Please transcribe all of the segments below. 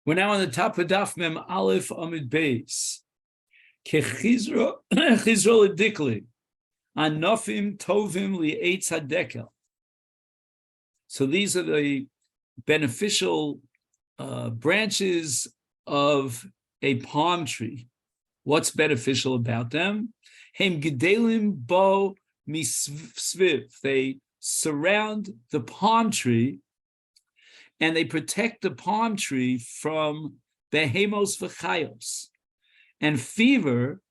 We're now on the top of Daf Mem Aleph Amid Beis. Kechizro ledikli anofim tovim li'etz hadekel. So these are the beneficial branches of a palm tree. What's beneficial about them? Hem gedelim bo misviv. They surround the palm tree and they protect the palm tree from behemos v'chayos. And fever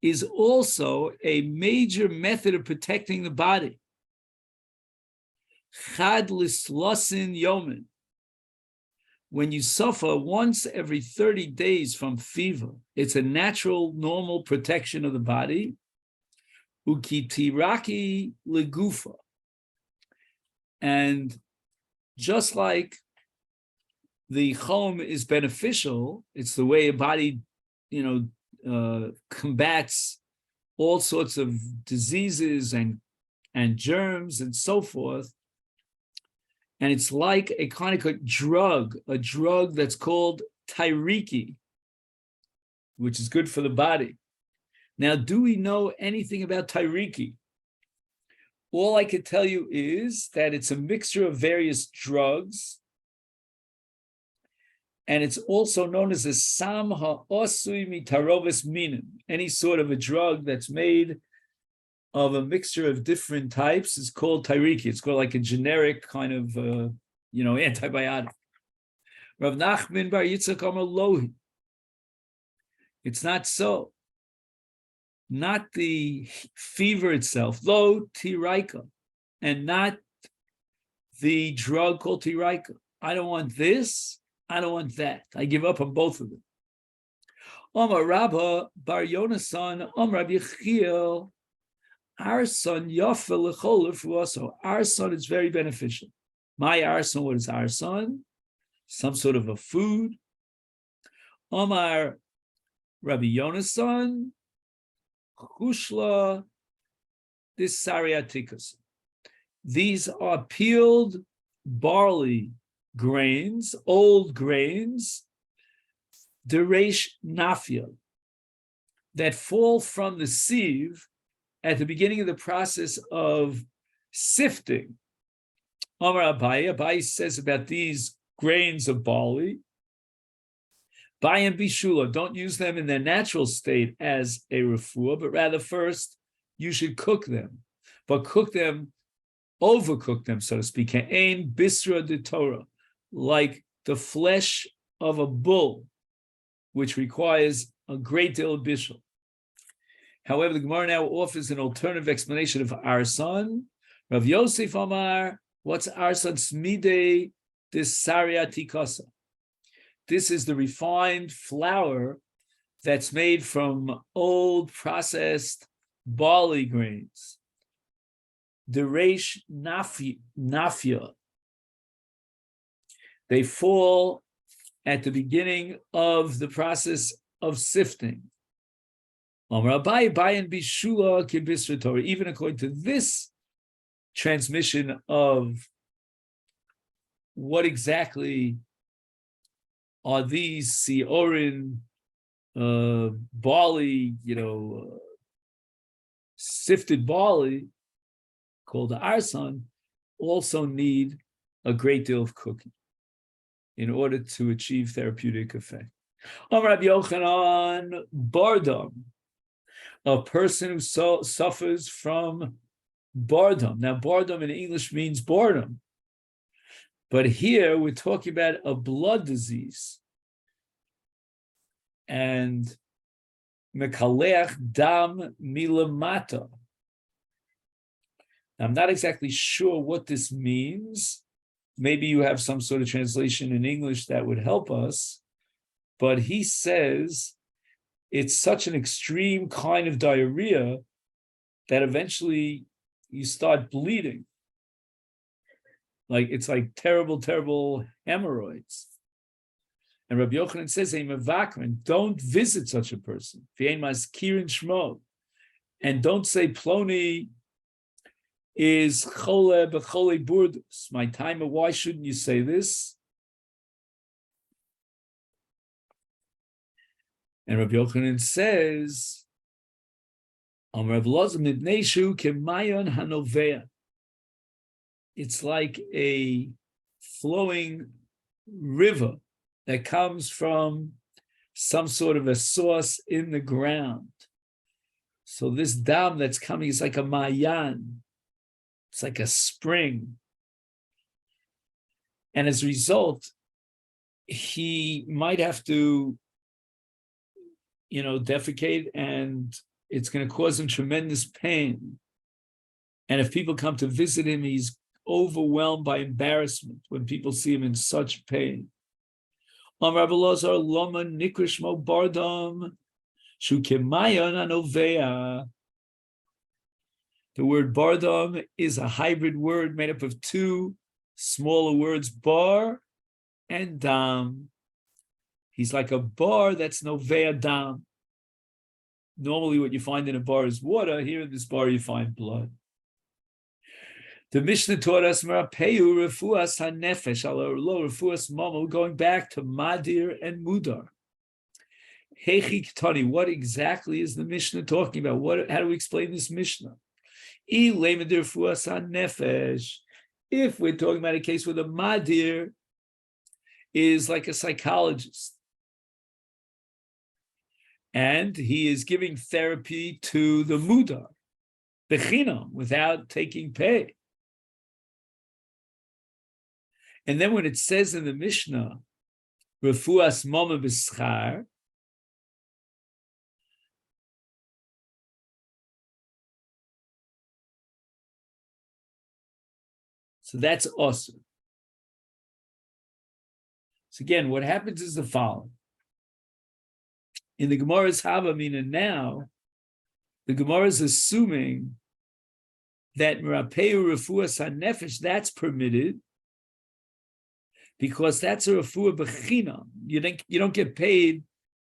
is also a major method of protecting the body. Chad lislosin yomin. When you suffer once every 30 days from fever, it's a natural, normal protection of the body. Ukitiraki legufa. And just like the chom is beneficial, it's the way a body, combats all sorts of diseases and germs and so forth. And it's like a kind of a drug that's called tyriki, which is good for the body. Now, do we know anything about tyriki? All I can tell you is that it's a mixture of various drugs, and it's also known as a sam ha'osui mitarovis minim. Any sort of a drug that's made of a mixture of different types is called tyriki. It's called like a generic kind of, antibiotic. Rav Nachman bar Yitzchak Amar Lohi. It's not so. Not the fever itself, lo tiraika, and not the drug called tiraika. I don't want this, I don't want that. I give up on both of them. Omar Rabba bar Yonasan, Omar Rabbi Yechiel, arson yafel lecholif also. Arson is very beneficial. My arson, what is arson? Some sort of a food. Omar Rabbi Yonasan, Chushla, this sariatikas. These are peeled barley grains, old grains, deresh nafia, that fall from the sieve at the beginning of the process of sifting. Amar Abaye says about these grains of barley, Bayam bishula, don't use them in their natural state as a refuah, but rather first you should cook them, but overcook them, so to speak. Ein bisra de Torah, like the flesh of a bull, which requires a great deal of bishul. However, the Gemara now offers an alternative explanation of arson. Rav Yosef Amar, what's arson? Smide this sariatikasa. This is the refined flour that's made from old processed barley grains. Deresh nafia. They fall at the beginning of the process of sifting. Even according to this transmission of what exactly are these siorin barley, sifted barley called the arson, also need a great deal of cooking in order to achieve therapeutic effect. Rabbi Yochanan, boredom, a person who suffers from boredom. Now, boredom in English means boredom. But here we're talking about a blood disease. And mekalech dam milamata. I'm not exactly sure what this means. Maybe you have some sort of translation in English that would help us. But he says it's such an extreme kind of diarrhea that eventually you start bleeding. It's like terrible, terrible hemorrhoids. And Rabbi Yochanan says, don't visit such a person. And don't say Ploni is chole b'chole burdus. My timer, why shouldn't you say this? And Rabbi Yochanan says, Rav Elazar Midneshu Kemayon Hanovea. It's like a flowing river that comes from some sort of a source in the ground. So this dam that's coming is like a mayan. It's like a spring. And as a result, he might have to, defecate, and it's going to cause him tremendous pain. And if people come to visit him, he's overwhelmed by embarrassment when people see him in such pain. Rabbi Elazar Loma Nikrishmo Bardam Shukemayon Anovea. The word bardam is a hybrid word made up of two smaller words, bar and dam. He's like a bar that's novea dam. Normally what you find in a bar is water. Here in this bar you find blood. The Mishnah taught us Merapeyu Refuas HaNefesh Lo Refuas Mamo, going back to Madir and Mudar. Hechi Ktani, what exactly is the Mishnah talking about? How do we explain this Mishnah? If we're talking about a case where the Madir is like a psychologist, and he is giving therapy to the Mudar, Bechinam, without taking pay. And then when it says in the Mishnah, Refuas Mama B'schar, so that's awesome. So again, what happens is the following. In the Gemara's Havamina now, the Gemara is assuming that Merapeyu Refuas HaNefesh, that's permitted, because that's a refuah b'chinam. You don't get paid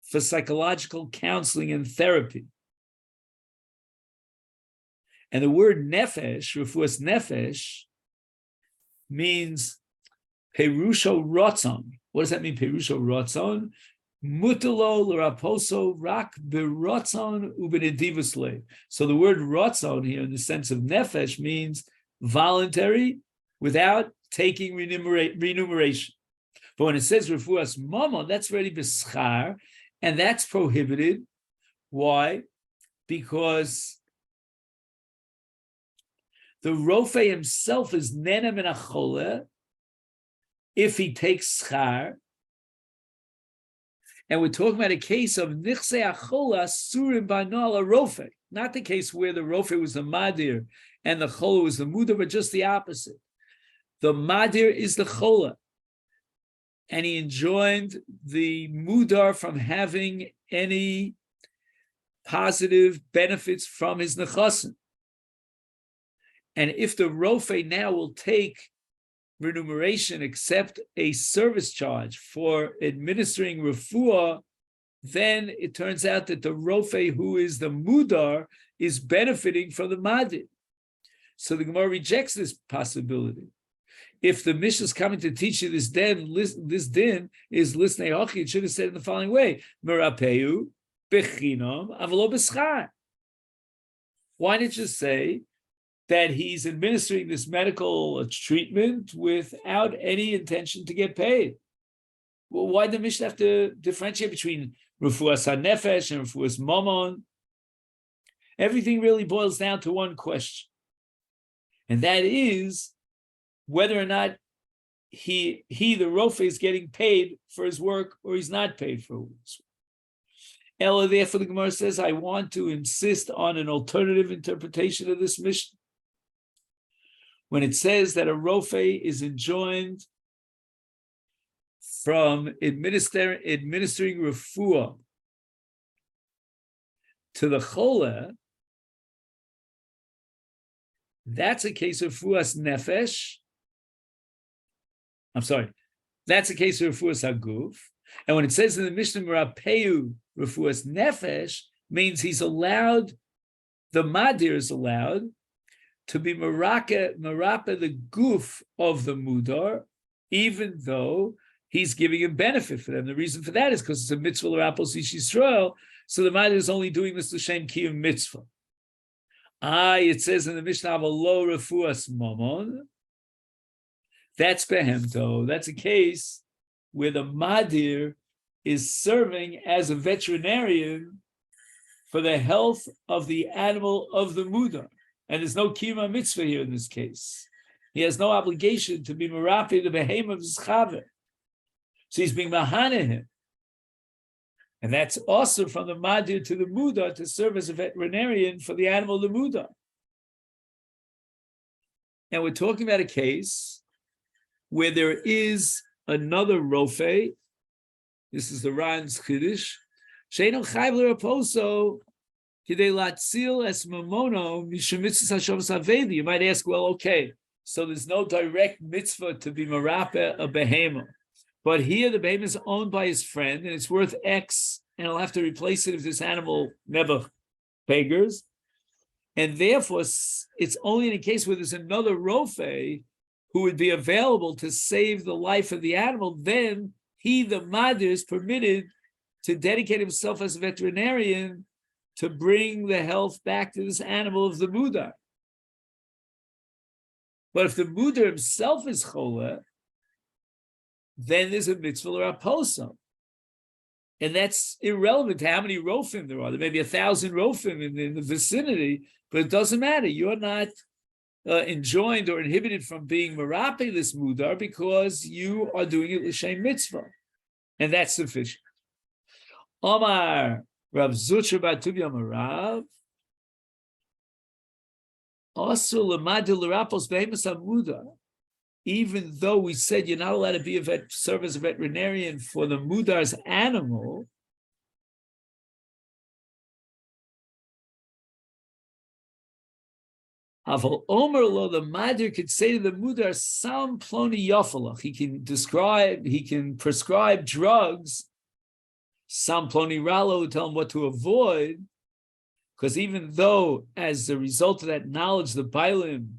for psychological counseling and therapy. And the word nefesh, refuas nefesh, means perusho rotzon. What does that mean, perusho rotzon? Mutalo l'raposo rak berotzon ubenedivus le. So the word rotzon here in the sense of nefesh means voluntary without taking remuneration. But when it says refuas mama, that's already beschar, and that's prohibited. Why? Because the rofe himself is nena min achole if he takes schar. And we're talking about a case of nichse achola surim banal rofe, not the case where the rofe was the madir and the chola was the mudar, but just the opposite. The madir is the chola, and he enjoined the mudar from having any positive benefits from his nechasim. And if the rofe now will take remuneration, accept a service charge for administering refuah, then it turns out that the rofe, who is the mudar, is benefiting from the madir. So the Gemara rejects this possibility. If the Mishnah is coming to teach you this din is listening hochi, it should have said in the following way: Merapeyu bechinam avlo b'schar. Why didn't you say that he's administering this medical treatment without any intention to get paid? Well, why did the Mishnah have to differentiate between refuas hanefesh and refuas momon? Everything really boils down to one question, and that is whether or not he the rofe is getting paid for his work or he's not paid for his work. Ella, therefore, the Gemara says, I want to insist on an alternative interpretation of this Mishnah. When it says that a rofe is enjoined from administering refuah to the chola, that's a case of refuas nefesh. That's a case of refuas haguf. And when it says in the Mishnah, Merapeyu refuas nefesh, means he's allowed, the madir is allowed to be marapa the guf of the mudar, even though he's giving a benefit for them. The reason for that is because it's a mitzvah l'rapos ish Yisrael, so the Madir is only doing this l'shem kiyum mitzvah. It says in the Mishnah, lo refuas mamon. That's behemto. That's a case where the Madir is serving as a veterinarian for the health of the animal of the mudar. And there's no kiyum mitzvah here in this case. He has no obligation to be merapi the behem of his chaver. So he's being mahana him. And that's also from the Madir to the mudar to serve as a veterinarian for the animal, the mudar. And we're talking about a case where there is another rofe. This is the Ran's Chiddush. Sheino chayv l'raposo kidei latzil es mamono mishum mitzvah hashavas havedi. You might ask, well, okay, so there's no direct mitzvah to be merape a behema. But here the behemoth is owned by his friend, and it's worth X, and he'll have to replace it if this animal never beggars. And therefore, it's only in a case where there's another rofe who would be available to save the life of the animal, then he, the Madir, is permitted to dedicate himself as a veterinarian to bring the health back to this animal of the mudar. But if the mudar himself is chola, then there's a mitzvah or a posam. And that's irrelevant to how many rofim there are. There may be 1,000 rofim in the vicinity, but it doesn't matter. You're not enjoined or inhibited from being merape this mudar because you are doing it l'shem mitzvah. And that's sufficient. Omar Rav Zutra bar Tuvia Marav also l'madil l'rapos behemoths hamudar. Even though we said you're not allowed to be serve as a veterinarian for the mudar's animal, Aval Omer lo, the Madir could say to the mudar, Sam ploni yofalach. He can prescribe drugs. Sam ploni ralo, tell him what to avoid. Because even though, as a result of that knowledge, the Bailim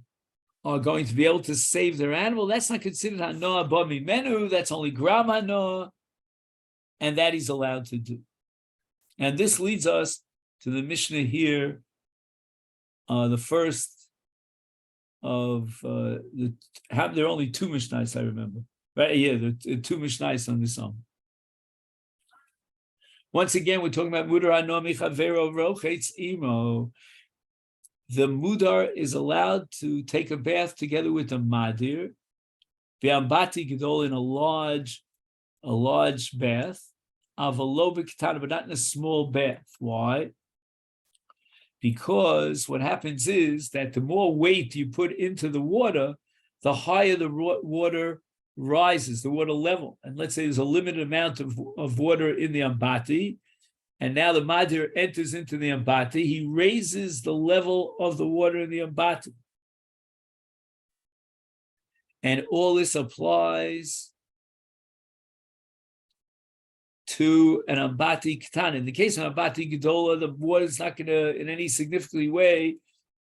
are going to be able to save their animal, that's not considered hanoah bami menu, that's only gram hanoah, and that he's allowed to do. And this leads us to the Mishnah here, the first of there are only two Mishnahs, I remember. Right? Yeah, there are two Mishnahs on this song. Once again, we're talking about Mudar Hanoah Michavero Rochetz Imo. The mudar is allowed to take a bath together with the madir, be'ambati gedol, in a large bath, avalo b'ketana, but not in a small bath. Why? Because what happens is that the more weight you put into the water, the higher the water rises, the water level. And let's say there's a limited amount of water in the ambati, and now the Madir enters into the ambati, he raises the level of the water in the ambati. And all this applies to an ambati ktan. In the case of ambati gedola, the water is not going to, in any significant way,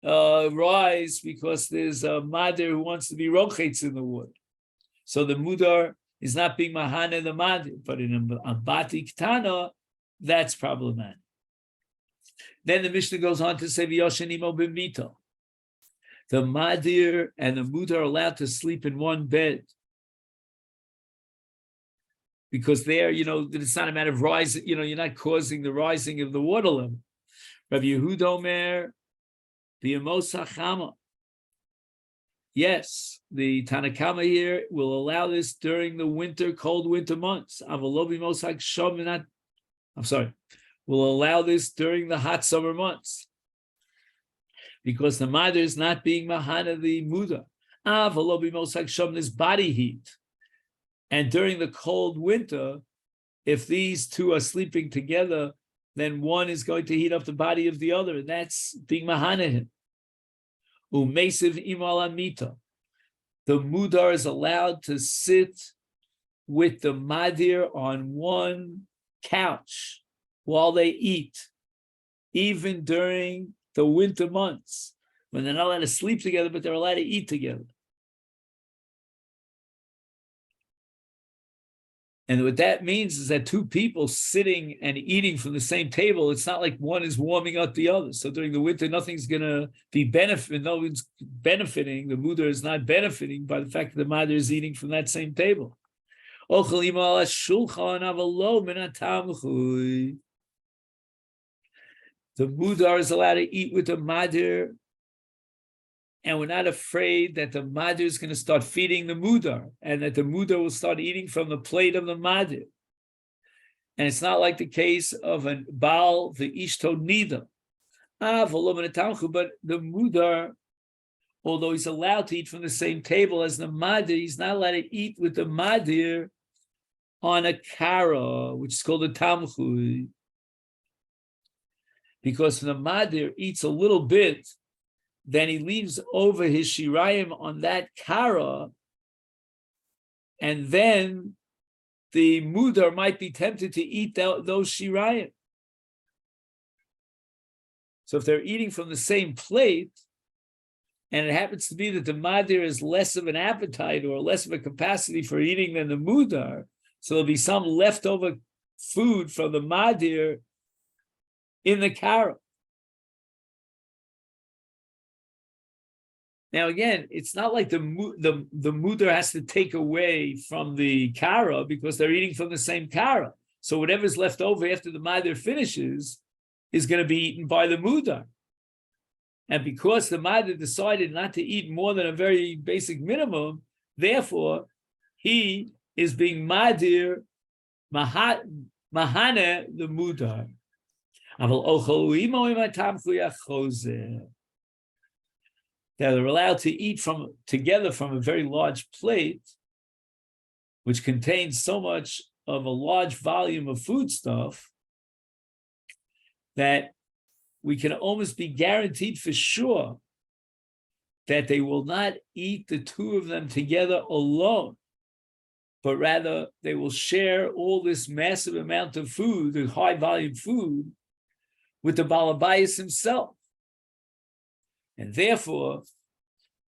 rise because there's a Madir who wants to be rochetz in the water. So the mudar is not being mahane the Madir, but in an ambati ktana, that's problematic. Then the Mishnah goes on to say, V'yoshenimo b'mito. The Madir and the Mudar are allowed to sleep in one bed. Because there, it's not a matter of rising, you're not causing the rising of the water level. Rabbi Yehuda Omer, B'yamos hachama. Yes, the Tanakama here will allow this during the cold winter months. Will allow this during the hot summer months. Because the Madir is not being mahana the muda. There's body heat. And during the cold winter, if these two are sleeping together, then one is going to heat up the body of the other, and that's being mahana him. Umesiv imal amita. The mudar is allowed to sit with the Madir on one couch while they eat, even during the winter months, when they're not allowed to sleep together, but they're allowed to eat together. And what that means is that two people sitting and eating from the same table, it's not like one is warming up the other. So during the winter, nothing's going to be benefit. No one's benefiting. The mudar is not benefiting by the fact that the mother is eating from that same table. The mudar is allowed to eat with the mother, and we're not afraid that the mother is going to start feeding the mudar, and that the mudar will start eating from the plate of the mother. And it's not like the case of an Baal, the Ishto Nida. But the mudar, although he's allowed to eat from the same table as the mother, he's not allowed to eat with the mother on a kara, which is called a tamchui. Because when the mother eats a little bit, then he leaves over his shirayim on that kara, and then the mudar might be tempted to eat those shirayim. So if they're eating from the same plate, and it happens to be that the mother is less of an appetite or less of a capacity for eating than the mudar, so there'll be some leftover food from the mother in the kara. Now again, it's not like the mudar has to take away from the kara because they're eating from the same kara. So whatever's left over after the mother finishes is going to be eaten by the mudar. And because the mother decided not to eat more than a very basic minimum, therefore he is being madir mahane the mudar. That they're allowed to eat together from a very large plate, which contains so much of a large volume of foodstuff that we can almost be guaranteed for sure that they will not eat the two of them together alone, but rather they will share all this massive amount of food, the high volume food, with the balabayas himself. And therefore,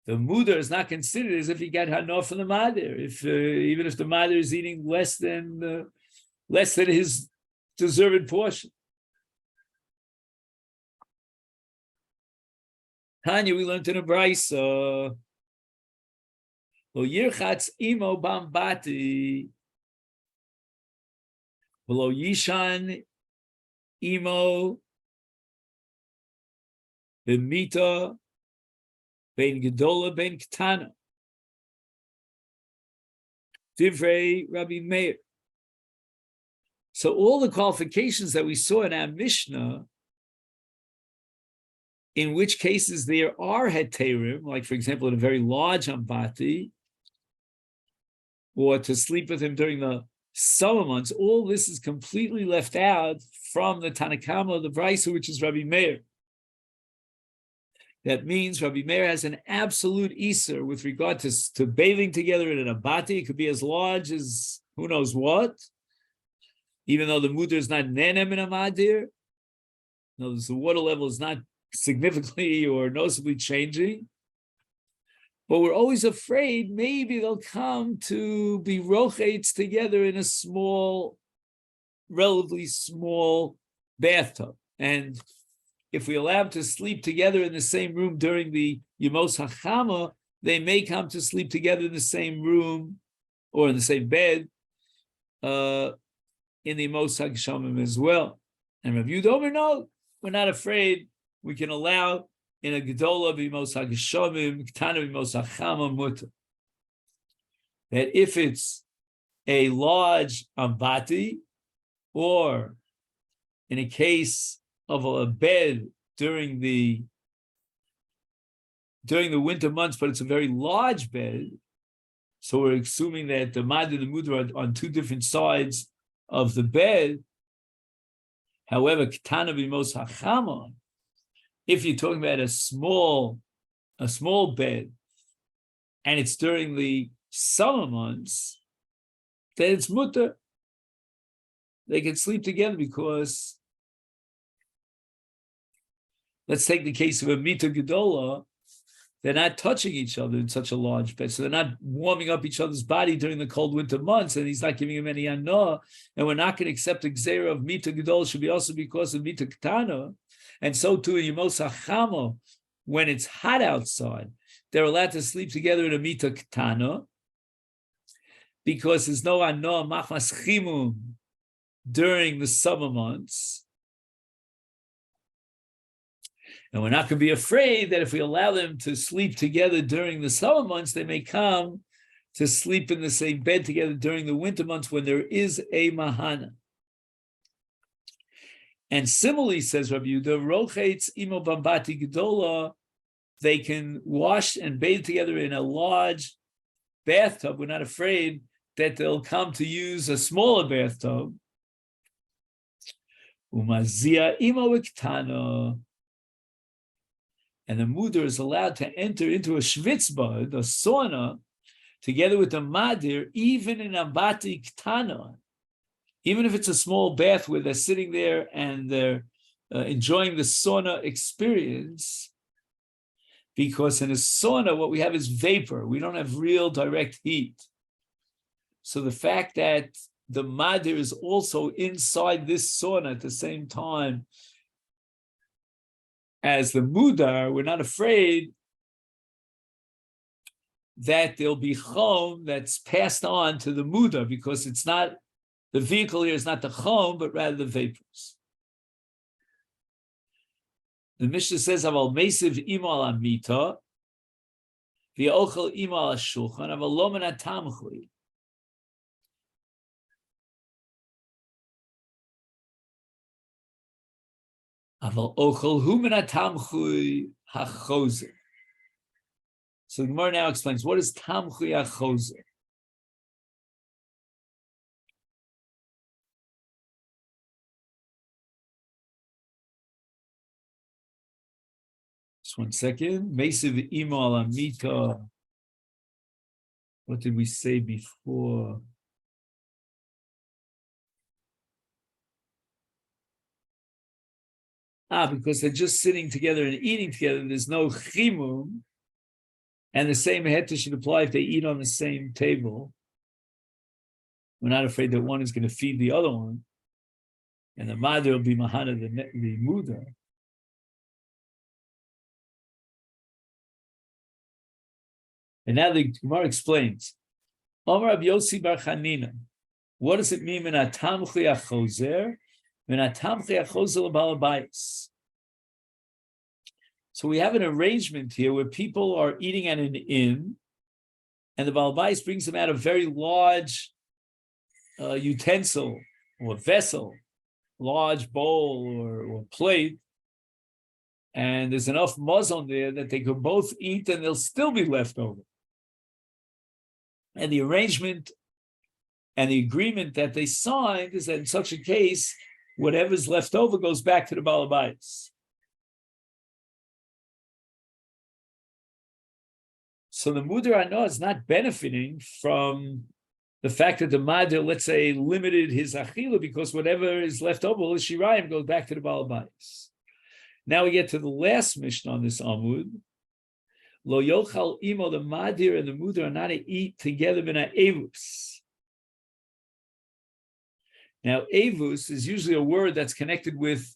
the mudar is not considered as if he got hanoah from the mother. Even if the mother is eating less than his deserved portion. Tanya, we learned in a brayso. Lo yirchatz imo bambati, lo yishan imo b'mita ben gedola ben ketana. Divrei Rabbi Meir. So all the qualifications that we saw in our Mishnah, in which cases there are heterim, like for example in a very large ambati, or to sleep with him during the summer months, all this is completely left out from the Tanakama of the Brisa, which is Rabbi Meir. That means Rabbi Meir has an absolute iser with regard to bathing together in an abati. It could be as large as who knows what, even though the mudar is not nenem in a madir. In other words, the water level is not significantly or noticeably changing. But we're always afraid maybe they'll come to be rochates together in a small, relatively small bathtub. And if we allow them to sleep together in the same room during the Yemos HaChama, they may come to sleep together in the same room or in the same bed in the Yemos HaGeshamim as well. And Rav Yudomer, no, we're not afraid. We can allow in a Gedola B'Yemos HaGeshamim, Ketana B'Yemos HaChama Mutter. That if it's a large ambati, or in a case of a bed during the winter months, but it's a very large bed, so we're assuming that the mad and the mudra are on two different sides of the bed. However, Ketana B'Yemos HaChama, if you're talking about a small bed, and it's during the summer months, then it's mutter. They can sleep together because, let's take the case of a mita gedola. they're not touching each other in such a large bed. So they're not warming up each other's body during the cold winter months, and he's not giving him any anah. And we're not going to accept the gzeira of mita gedol should be also because of mita ketana. And so too in Yemos HaChama, when it's hot outside, they're allowed to sleep together in a mita ketana because there's no anah machmas chimum during the summer months. And we're not going to be afraid that if we allow them to sleep together during the summer months, they may come to sleep in the same bed together during the winter months when there is a mahana. And similarly, says Rabbi Yehuda, Rochetz imo bambati gedola, they can wash and bathe together in a large bathtub. We're not afraid that they'll come to use a smaller bathtub. Umazia imo iktana. And the muder is allowed to enter into a schwitzbad, a sauna, together with the madir, even in ambati ktana, even if it's a small bath where they're sitting there and they're enjoying the sauna experience, because in a sauna, what we have is vapor. We don't have real direct heat. So the fact that the madir is also inside this sauna at the same time as the mudar, we're not afraid that there'll be chom that's passed on to the mudar, because it's not, the vehicle here is not the chom, but rather the vapors. The Mishnah says, Aval mesiv imo al amita, v'ochel imo al shulchan, aval lo min hatamchui. Aval ochel hu min hatamchui hachozer. So the Gemara now explains, what is tamchui hachozer? Just 1 second. Mesiv imo al amita. What did we say before? Because they're just sitting together and eating together. There's no chimum. And the same heta should apply if they eat on the same table. We're not afraid that one is going to feed the other one. And the mother will be mahana, the muda. And now the Gemara explains. Omar Rabbi Yossi bar Chanina. What does it mean? Min hatamchi achozer, min hatamchi achozer l'bal habayis. So we have an arrangement here where people are eating at an inn, and the Baal Bayis brings them out a very large utensil or vessel, large bowl or plate, and there's enough mazon there that they could both eat and they'll still be left over. And the arrangement and the agreement that they signed is that in such a case, whatever's left over goes back to the Baal Bayis. So the Mudar Ano is not benefiting from the fact that the Madir, let's say, limited his Achila, because whatever is left over, the Shirayim, goes back to the Baal Bayis. Now we get to the last mission on this Amud. Lo yochal imo, the Madir and the Mudar are not to eat together in a evus. Now, evus is usually a word that's connected with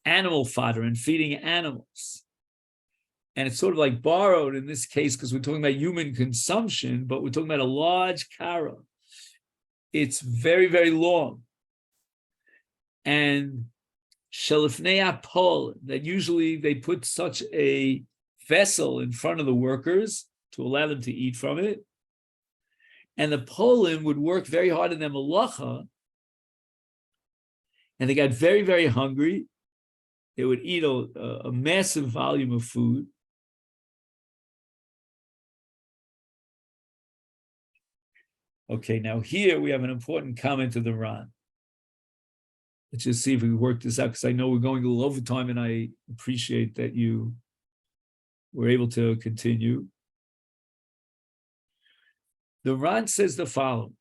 animal fodder and feeding animals. And it's sort of like borrowed in this case because we're talking about human consumption, but we're talking about a large kara. It's very, very long. And shelifnei apol, that usually they put such a vessel in front of the workers to allow them to eat from it. And the polim would work very hard in their malacha, and they got very, very hungry. They would eat a massive volume of food. Okay, now here we have an important comment of the Ran. Let's just see if we can work this out, because I know we're going a little overtime, and I appreciate that you were able to continue. The Ran says the following.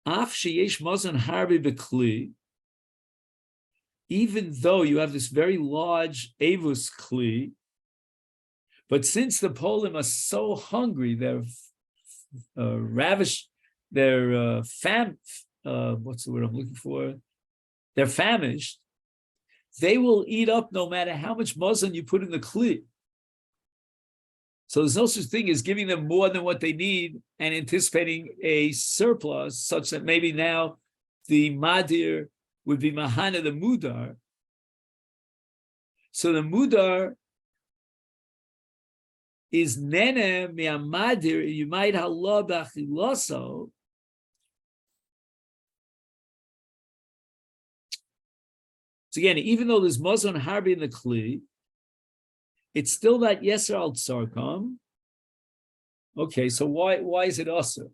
Af sheyesh mazon harbi b'kli, even though you have this very large avus kli, but since the Polim are so hungry, they're ravished, they're what's the word I'm looking for? They're famished. They will eat up no matter how much muzzin you put in the kli. So there's no such thing as giving them more than what they need and anticipating a surplus, such that maybe now the madir would be mahana the mudar. So the mudar is nene mi'amadir, you might hallah b'achilaso. So again, even though there's mazon harbi in the kli, it's still that yeser al tzarkam. Okay, so why is it also?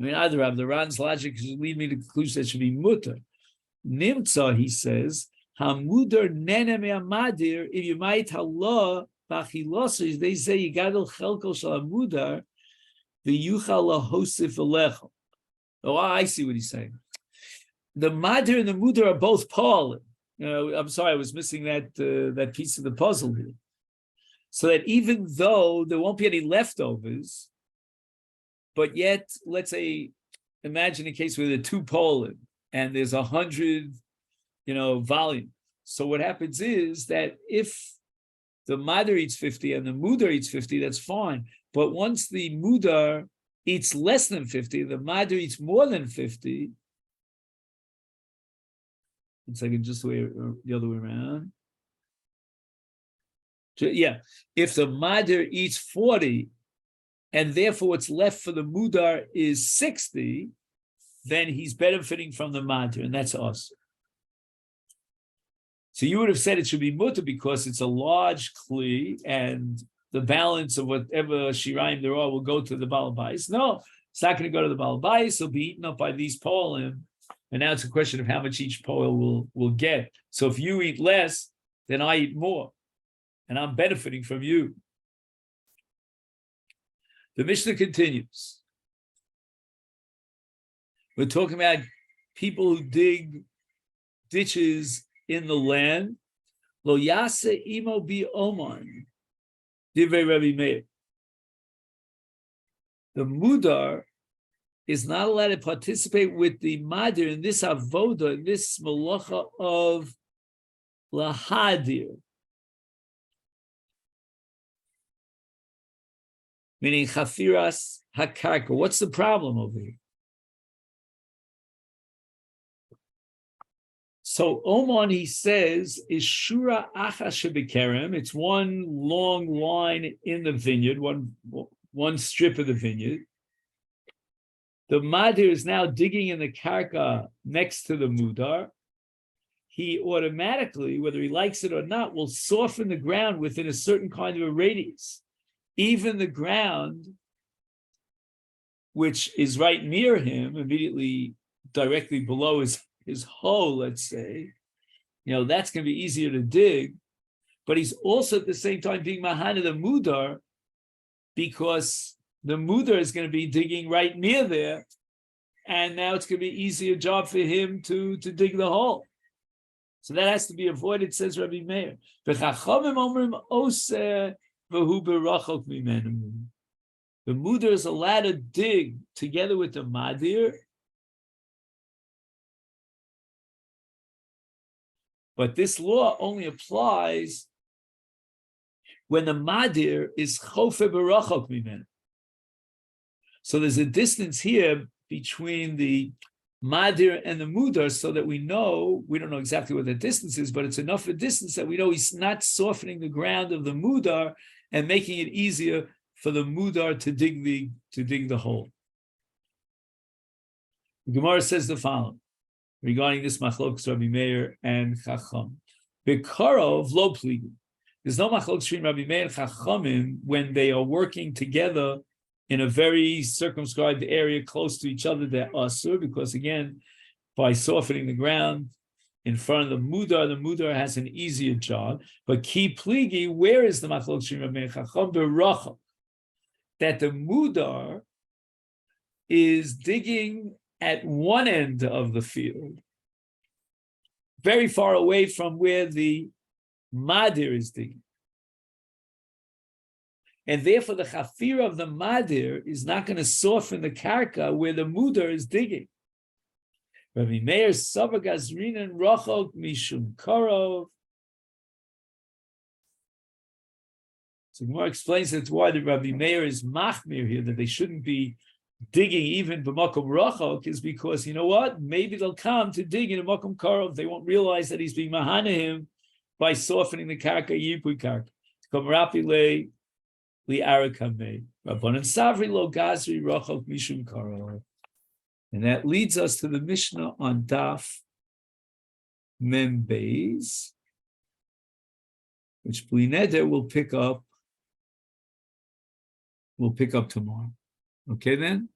I mean, either have the Ran's logic should lead me to the conclusion that it should be mutter. Nimtza, he says, hamudar nene me'amadir, if you might hallah b'achilaso, they say yigadol chelko shel hamudar v'yuchal lahosif alecha. Oh, I see what he's saying. The madir and the mudar are both Paul. I'm sorry, I was missing that piece of the puzzle here. So that even though there won't be any leftovers, but yet, let's say, imagine a case where there are 2 Poland and there's 100, volume. So what happens is that if the madir eats 50 and the mudar eats 50, that's fine. But once the mudar eats less than 50, the madir eats more than 50. It's like just the other way around. Yeah, if the madir eats 40, and therefore what's left for the mudar is 60, then he's benefiting from the madir, and that's us. So you would have said it should be mutter because it's a large kli, and the balance of whatever shiraim there are will go to the balabais. No, it's not going to go to the balabais. It'll be eaten up by these polim. And now it's a question of how much each poil will get. So if you eat less, then I eat more. And I'm benefiting from you. The Mishnah continues. We're talking about people who dig ditches in the land. Lo yase imo bi oman. Divrei Rabbi Meir. The mudar is not allowed to participate with the madir in this avoda, in this malacha of lahadir, meaning chafiras hakarka. What's the problem over here? So Oman, he says, is shura acha shebekerem. It's one long line in the vineyard, one strip of the vineyard. The madir is now digging in the karka next to the mudar. He automatically, whether he likes it or not, will soften the ground within a certain kind of a radius. Even the ground, which is right near him, immediately directly below his hole, let's say, that's going to be easier to dig. But he's also at the same time being mahana the mudar, because the mudar is going to be digging right near there, and now it's going to be an easier job for him to dig the hole. So that has to be avoided, says Rabbi Meir. The mudar is allowed to dig together with the madir, but this law only applies when the madir is chofe berachok mimenu. So there's a distance here between the madir and the mudar, so that we don't know exactly what the distance is, but it's enough a distance that we know he's not softening the ground of the mudar and making it easier for the mudar to dig the hole. The Gemara says the following regarding this machlokes Rabbi Meir and Chacham. Bekarov lo pligi. There's no machlokes between Rabbi Meir and Chachamim when they are working together in a very circumscribed area close to each other. They're asur, because again, by softening the ground in front of the mudar has an easier job. But ki pligi, where is the machlokes between Rabbi Meir and Chacham? Berachah, that the mudar is digging at one end of the field, very far away from where the madir is digging. And therefore, the chafir of the madir is not going to soften the karka where the mudar is digging. Rabbi Meir savagazrinan rochok mishum korov. So Gemara explains that's why the Rabbi Meir is machmir here, that they shouldn't be digging even b'makom rochok, is because, you know what? Maybe they'll come to dig in a makom korov. They won't realize that he's being mahana him by softening the karka, yipui karka. Come rapi le arakamei. Rabbanan savri lo gazri rochok mishum korov. And that leads us to the Mishnah on Daf Mem Beis, which Bli Neder will pick up tomorrow. Okay then?